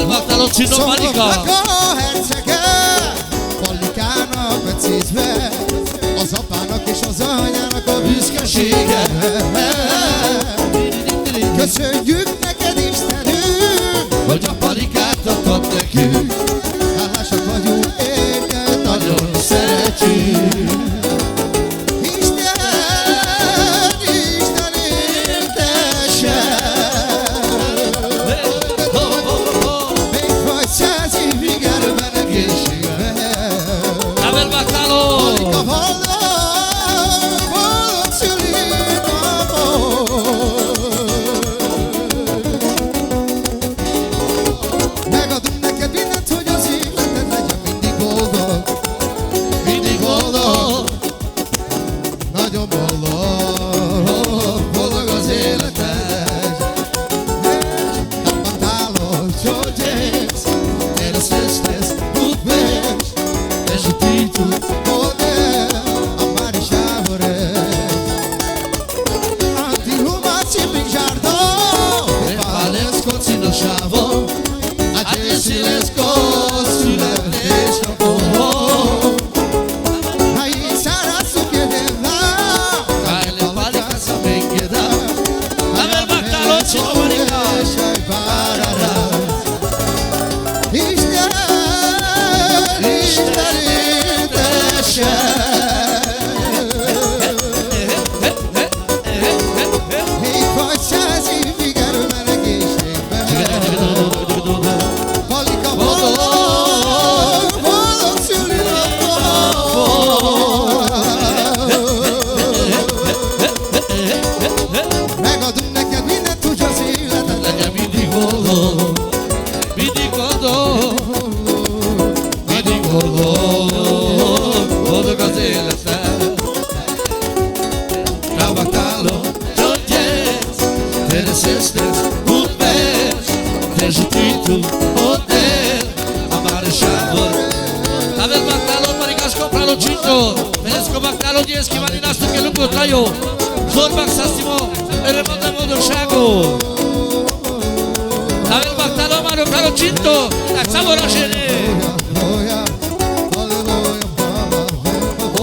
Magdalon csinálom, Marika! A hercege, Pallikának becézve, az apának és az anyának a büszkesége. Köszönjük neked, Istenünk, hogy a Pallikát adtad nekünk. hálásak vagyunk, érted, Nagyon szeretjük. Isten éltesse. Még vagy 100 évig erőben egészségben. Abel Magdalon! Palika boldog szülinapot. Megadunk neked mindent, hogy az életed legyen mindig boldog. Mindig boldog! Nagyon boldog, boldog az életed. Magdalon, Joe James, Eres festes, Ruth Bears, és a títul. Model, Amari Chávore, Anti-Lumaci Picjardon, Prepales continușavo, adesiles construlești-o. Aici arată chiedeva, Caile Pallica să vengheda. Abel Magdalon csinálom, Marika! și-ai parara. Isten éltesse. Még vagy 100 évig erőben egészségben. Palika boldog, boldog szülinapot. Megadunk neked mindent, hogy az életed Legyen mindig boldog, mindig boldog, mindig boldog, boldog az életed. Magdalon, Joe James, eres festes, Ruth Bears, eres o título, Model, Amari Chávore. Abel Magdalon, Marika, compralo cinto. Venesco Magdalon, Gyeszki, Marinastu, che lucru traiu. Zorbak Sastimo, Eremondă Modorșagu. Abel Magdalon, Mario Caro Cinto, Taxamo Roșene.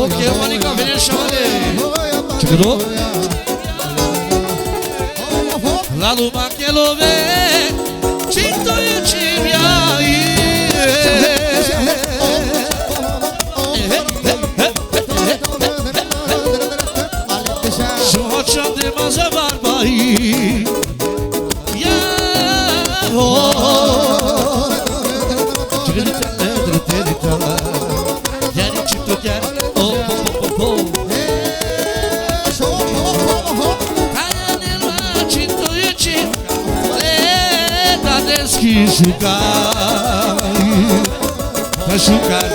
Ok, Marika, vine șavale. Ce că nu? La lumea che lo ve, Cinto e ci viai. Și hoțea de mază barbai. Ia, Ce că nu te dita. Iar Cinto chiar, Cinto e ci, le da deschișucai. Pășucai,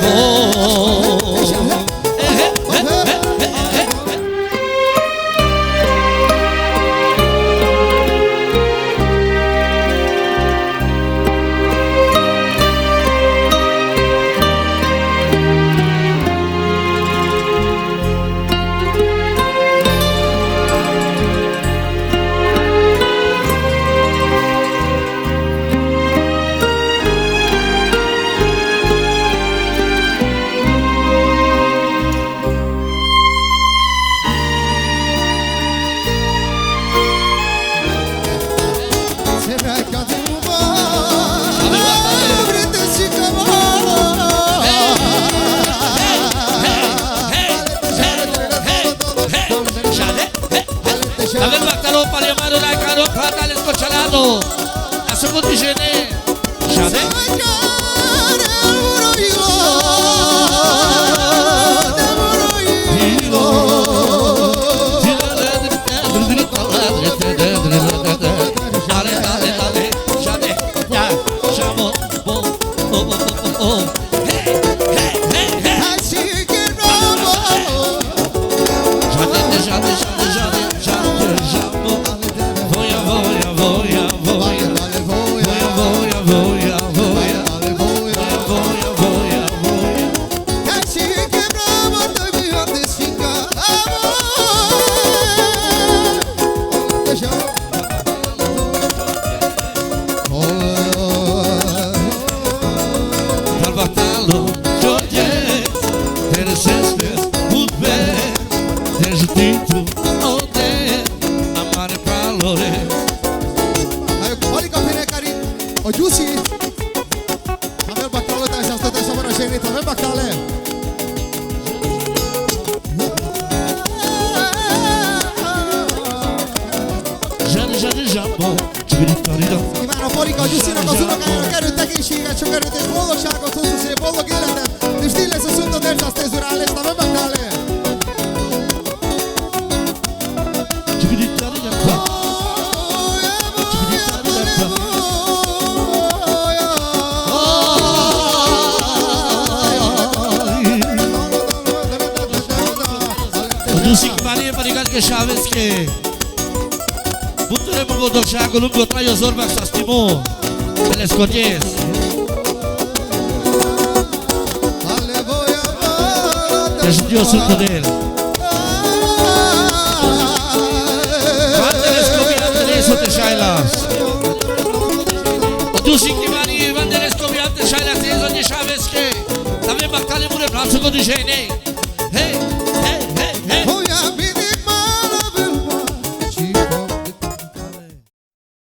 Abel Magdalon, Paliamaro, Raicaro, Platales, Cochalado. A second déjeuner. Jamais. Voia, voia, voia, voia, voia, voia, O Giussi Tavel bacală de așa stă de așa mână șenit Tavel bacală Jane Jambo Čigritarida Ivano Porica, o Giussi no cosuno che non quero te che sciga Ciò che te spolo sciago tu se polo che la te Di stile se sono del già stesurale Tavel bacală Čigritarida Giussi Maria Parigalke Šavenske Butore mogo dok šago lungo trajo zorbak sa stimo Peles konjes Teždio su kodel Vandeles komiante neso te šajlas Giussi Maria Vandeles komiante šajlas Nezo nje Šavenske Tave maktale mure mlaco kod žene